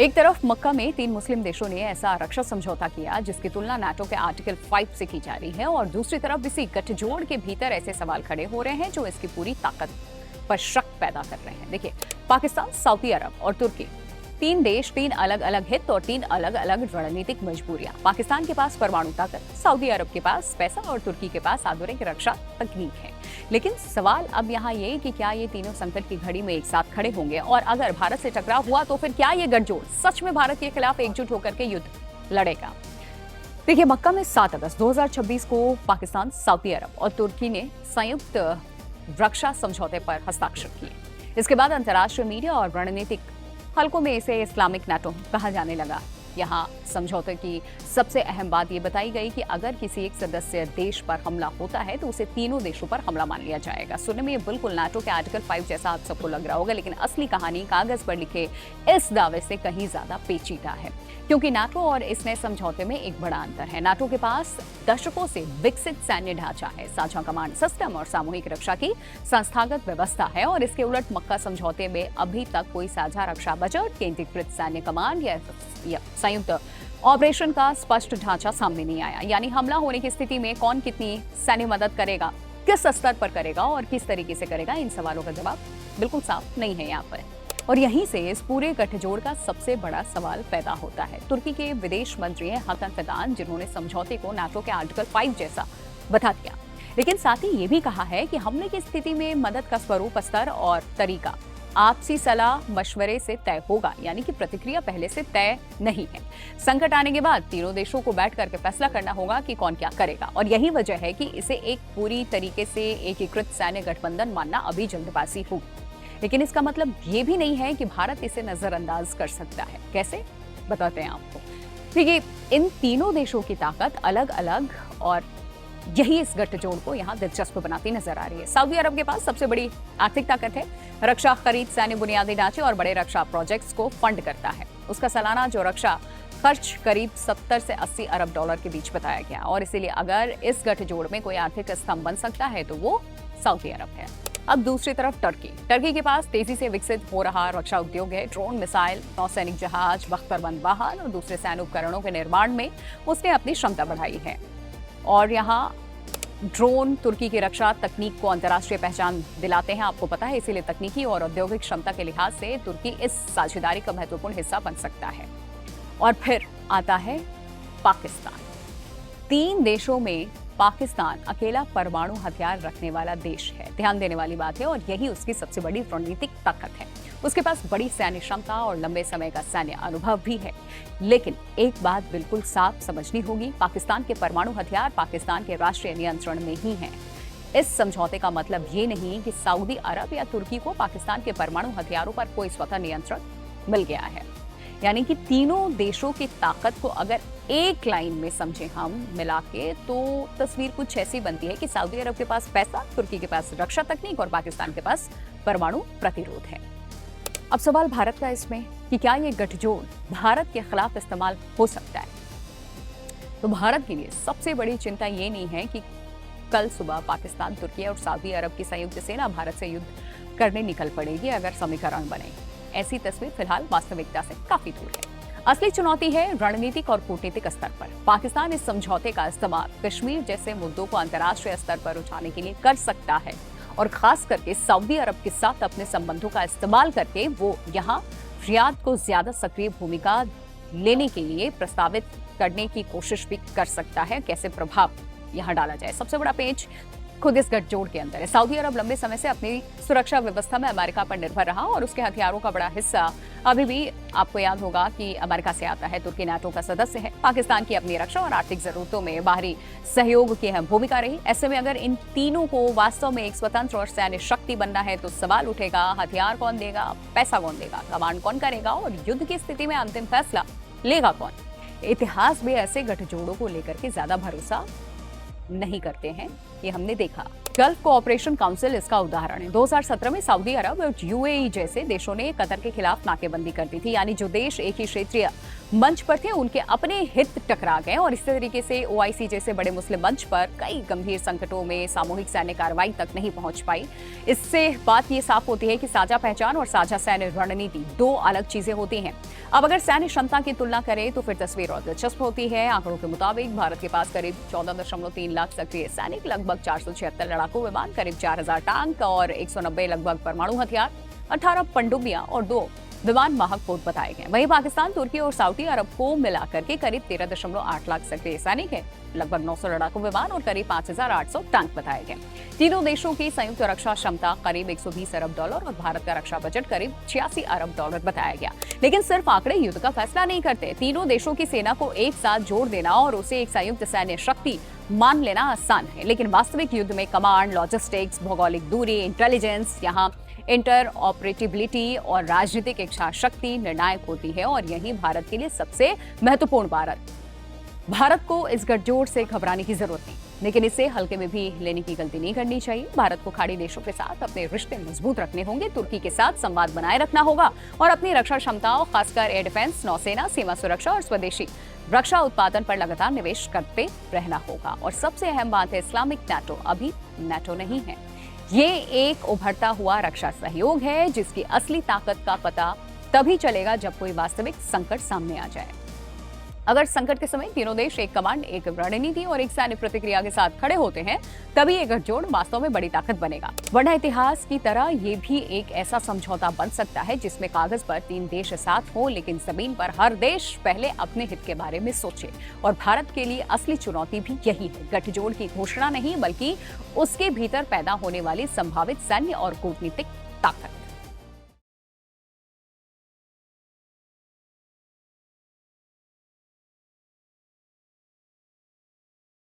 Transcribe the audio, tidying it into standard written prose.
एक तरफ मक्का में 3 मुस्लिम देशों ने ऐसा रक्षा समझौता किया जिसकी तुलना नाटो के आर्टिकल 5 से की जा रही है, और दूसरी तरफ इसी गठजोड़ के भीतर ऐसे सवाल खड़े हो रहे हैं जो इसकी पूरी ताकत पर शक पैदा कर रहे हैं। देखिए, पाकिस्तान, सऊदी अरब और तुर्की, 3 देश, 3 अलग अलग हित और 3 अलग अलग रणनीतिक मजबूरियां। पाकिस्तान के पास परमाणु ताकत, सऊदी अरब के पास पैसा और तुर्की के पास आधुनिक रक्षा तकनीक है। लेकिन सवाल अब यहाँ ये कि क्या ये तीनों संकट की घड़ी में एक साथ खड़े होंगे, और अगर भारत से टकराव हुआ तो फिर क्या ये गठजोड़ सच में भारत के खिलाफ एकजुट होकर के युद्ध लड़ेगा? देखिए, मक्का में 7 अगस्त 2026 को पाकिस्तान, सऊदी अरब और तुर्की ने संयुक्त रक्षा समझौते पर हस्ताक्षर किए। इसके बाद अंतर्राष्ट्रीय मीडिया और रणनीतिक हलकों में इसे इस्लामिक नाटो कहा जाने लगा। यहाँ समझौते की सबसे अहम बात ये बताई गई कि अगर किसी एक सदस्य देश पर हमला होता है तो उसे तीनों देशों पर हमला मान लिया जाएगा। सुनने में ये बिल्कुल नाटो के आर्टिकल 5 जैसा आप सबको लग रहा होगा, लेकिन असली कहानी कागज पर लिखे इस दावे से कहीं ज्यादा पेचीदा है, क्योंकि नाटो और इस नए समझौते में एक बड़ा अंतर है। नाटो के पास दशकों से विकसित सैन्य ढांचा है, साझा कमांड सिस्टम और सामूहिक रक्षा की संस्थागत व्यवस्था है, और इसके उलट मक्का समझौते में अभी तक कोई साझा रक्षा बजट, केंद्रीकृत सैन्य कमांड या संयुक्त ऑपरेशन का स्पष्ट ढांचा सामने नहीं आया। यानी हमला होने की स्थिति में कौन कितनी सैन्य मदद करेगा, किस स्तर पर करेगा और किस तरीके से करेगा, इन सवालों का जवाब बिल्कुल साफ नहीं है यहाँ पर। और यहीं से इस पूरे गठजोड़ का सबसे बड़ा सवाल पैदा होता है। तुर्की के विदेश मंत्री हैं हाकान फिदान, जिन्होंने समझौते को नाटो के आर्टिकल 5 जैसा बता दिया, लेकिन साथ ही ये भी कहा है कि हमले की स्थिति में मदद का स्वरूप, स्तर और तरीका आपसी सलाह मशवरे से तय होगा, यानी कि प्रतिक्रिया पहले से तय नहीं है। संकट आने के बाद तीनों देशों को बैठ करके फैसला करना होगा कि कौन क्या करेगा, और यही वजह है कि इसे एक पूरी तरीके से एकीकृत सैन्य गठबंधन मानना अभी जल्दबाजी होगी। लेकिन इसका मतलब ये भी नहीं है कि भारत इसे नजरअंदाज कर सकता है। कैसे, बताते हैं आपको। देखिए, इन तीनों देशों की ताकत अलग अलग, और यही इस गठजोड़ को यहाँ दिलचस्प बनाती नजर आ रही है। सऊदी अरब के पास सबसे बड़ी आर्थिक ताकत है, रक्षा खरीद, सैन्य बुनियादी ढांचे और बड़े रक्षा प्रोजेक्ट्स को फंड करता है। उसका सालाना जो रक्षा खर्च करीब 70 से 80 अरब डॉलर के बीच बताया गया, और इसीलिए अगर इस गठजोड़ में कोई आर्थिक स्तंभ बन सकता है तो वो सऊदी अरब है। अब दूसरी तरफ टर्की के पास तेजी से विकसित हो रहा रक्षा उद्योग है। ड्रोन, मिसाइल, नौसैनिक जहाज, बख्तरबंद वाहन और दूसरे सैन्य उपकरणों के निर्माण में उसने अपनी क्षमता बढ़ाई है, और यहाँ ड्रोन तुर्की की रक्षा तकनीक को अंतर्राष्ट्रीय पहचान दिलाते हैं, आपको पता है। इसीलिए तकनीकी और औद्योगिक क्षमता के लिहाज से तुर्की इस साझेदारी का महत्वपूर्ण हिस्सा बन सकता है। और फिर आता है पाकिस्तान। 3 देशों में पाकिस्तान अकेला परमाणु हथियार रखने वाला देश है। ध्यान देने वाली बात है, और यही उसकी सबसे बड़ी रणनीतिक ताकत है। उसके पास बड़ी सैन्य क्षमता और लंबे समय का सैन्य अनुभव भी है। लेकिन एक बात बिल्कुल साफ समझनी होगी, पाकिस्तान के परमाणु हथियार पाकिस्तान के राष्ट्रीय नियंत्रण में ही हैं। इस समझौते का मतलब ये नहीं कि सऊदी अरब या तुर्की को पाकिस्तान के परमाणु हथियारों पर कोई स्वतः नियंत्रण मिल गया है। यानी कि तीनों देशों की ताकत को अगर एक लाइन में समझें हम मिला के, तो तस्वीर कुछ ऐसी बनती है कि सऊदी अरब के पास पैसा, तुर्की के पास रक्षा तकनीक और पाकिस्तान के पास परमाणु प्रतिरोध है। अब सवाल भारत का इसमें कि क्या ये गठजोड़ भारत के खिलाफ इस्तेमाल हो सकता है? तो भारत के लिए सबसे बड़ी चिंता ये नहीं है कि कल सुबह पाकिस्तान, तुर्की और सऊदी अरब की संयुक्त सेना भारत से युद्ध करने निकल पड़ेगी अगर समीकरण बने। ऐसी तस्वीर फिलहाल वास्तविकता से काफी दूर है। असली चुनौती है रणनीतिक और कूटनीतिक स्तर पर। पाकिस्तान इस समझौते का इस्तेमाल कश्मीर जैसे मुद्दों को अंतर्राष्ट्रीय स्तर पर उठाने के लिए कर सकता है, और खास करके सऊदी अरब के साथ अपने संबंधों का इस्तेमाल करके वो यहाँ रियाद को ज्यादा सक्रिय भूमिका लेने के लिए प्रस्तावित करने की कोशिश भी कर सकता है। कैसे प्रभाव यहाँ डाला जाए, सबसे बड़ा पेच खुद इस गठजोड़ के अंदर है। सऊदी अरब लंबे समय से अपनी सुरक्षा व्यवस्था में अमेरिका पर निर्भर रहा, और उसके हथियारों का बड़ा हिस्सा अभी भी आपको याद होगा कि अमेरिका से आता है। तुर्की नाटो का सदस्य है। पाकिस्तान की अपनी रक्षा और आर्थिक जरूरतों में बाहरी सहयोग की अहम भूमिका रही। ऐसे में अगर इन तीनों को वास्तव में एक स्वतंत्र और सैन्य शक्ति बनना है तो सवाल उठेगा, हथियार कौन देगा, पैसा कौन देगा, कमांड कौन करेगा, और युद्ध की स्थिति में अंतिम फैसला लेगा कौन? इतिहास में ऐसे गठजोड़ों को लेकर के ज्यादा भरोसा नहीं करते हैं, ये हमने देखा। गल्फ कोऑपरेशन काउंसिल इसका उदाहरण है। 2017 में सऊदी अरब और यूएई जैसे देशों ने कतर के खिलाफ नाकेबंदी कर दी थी, यानी जो देश एक ही क्षेत्रीय मंच पर थे उनके अपने हित टकरा गए और इस तरीके से ओआईसी जैसे बड़े मुस्लिम मंच पर कई गंभीर संकटों में सामूहिक सैन्य कार्रवाई तक नहीं पहुंच पाई। इससे बात ये साफ होती है कि साझा पहचान और साझा सैन्य रणनीति दो अलग चीजें होती हैं। अब अगर सैन्य क्षमता की तुलना करें तो फिर तस्वीर और दिलचस्प होती है। आंकड़ों के मुताबिक भारत के पास करीब 14.3 लाख सक्रिय सैनिक, लगभग 476 लड़ाकू विमान, करीब 4000 टैंक और 190 लगभग परमाणु हथियार, 18 पनडुब्बियां और 2 विमान वाहक पोत बताए गए। वहीं पाकिस्तान, तुर्की और सऊदी अरब को मिलाकर के करीब 13.8 लाख सक्रिय सैनिक हैं, लगभग 900 लड़ाकू विमान और करीब 5800 टैंक बताए गए। तीनों देशों की संयुक्त रक्षा क्षमता करीब 120 अरब डॉलर और भारत का रक्षा बजट करीब 86 अरब डॉलर बताया गया। लेकिन सिर्फ आंकड़े युद्ध का फैसला नहीं करते। तीनों देशों की सेना को एक साथ जोड़ देना और उसे एक संयुक्त सैन्य शक्ति मान लेना आसान है, लेकिन वास्तविक युद्ध में कमांड, लॉजिस्टिक्स, भौगोलिक दूरी, इंटेलिजेंस, यहाँ इंटर ऑपरेटिबिलिटी और राजनीतिक इच्छा शक्ति निर्णायक होती है। और यही भारत के लिए सबसे महत्वपूर्ण भारत को इस गठजोड़ से घबराने की जरूरत नहीं, लेकिन इसे हल्के में भी लेने की गलती नहीं करनी चाहिए। भारत को खाड़ी देशों के साथ अपने रिश्ते मजबूत रखने होंगे, तुर्की के साथ संवाद बनाए रखना होगा और अपनी रक्षा क्षमताओं, खासकर एयर डिफेंस, नौसेना, सीमा सुरक्षा और स्वदेशी रक्षा उत्पादन पर लगातार निवेश करते रहना होगा। और सबसे अहम बात है, इस्लामिक नाटो अभी नाटो नहीं है। ये एक उभरता हुआ रक्षा सहयोग है जिसकी असली ताकत का पता तभी चलेगा जब कोई वास्तविक संकट सामने आ जाए। अगर संकट के समय तीनों देश एक कमांड, एक रणनीति और एक सैन्य प्रतिक्रिया के साथ खड़े होते हैं, तभी ये गठजोड़ वास्तव में बड़ी ताकत बनेगा। वरना इतिहास की तरह ये भी एक ऐसा समझौता बन सकता है जिसमें कागज पर 3 देश साथ हो, लेकिन जमीन पर हर देश पहले अपने हित के बारे में सोचे। और भारत के लिए असली चुनौती भी यही है, गठजोड़ की घोषणा नहीं, बल्कि उसके भीतर पैदा होने वाली संभावित सैन्य और कूटनीतिक ताकत।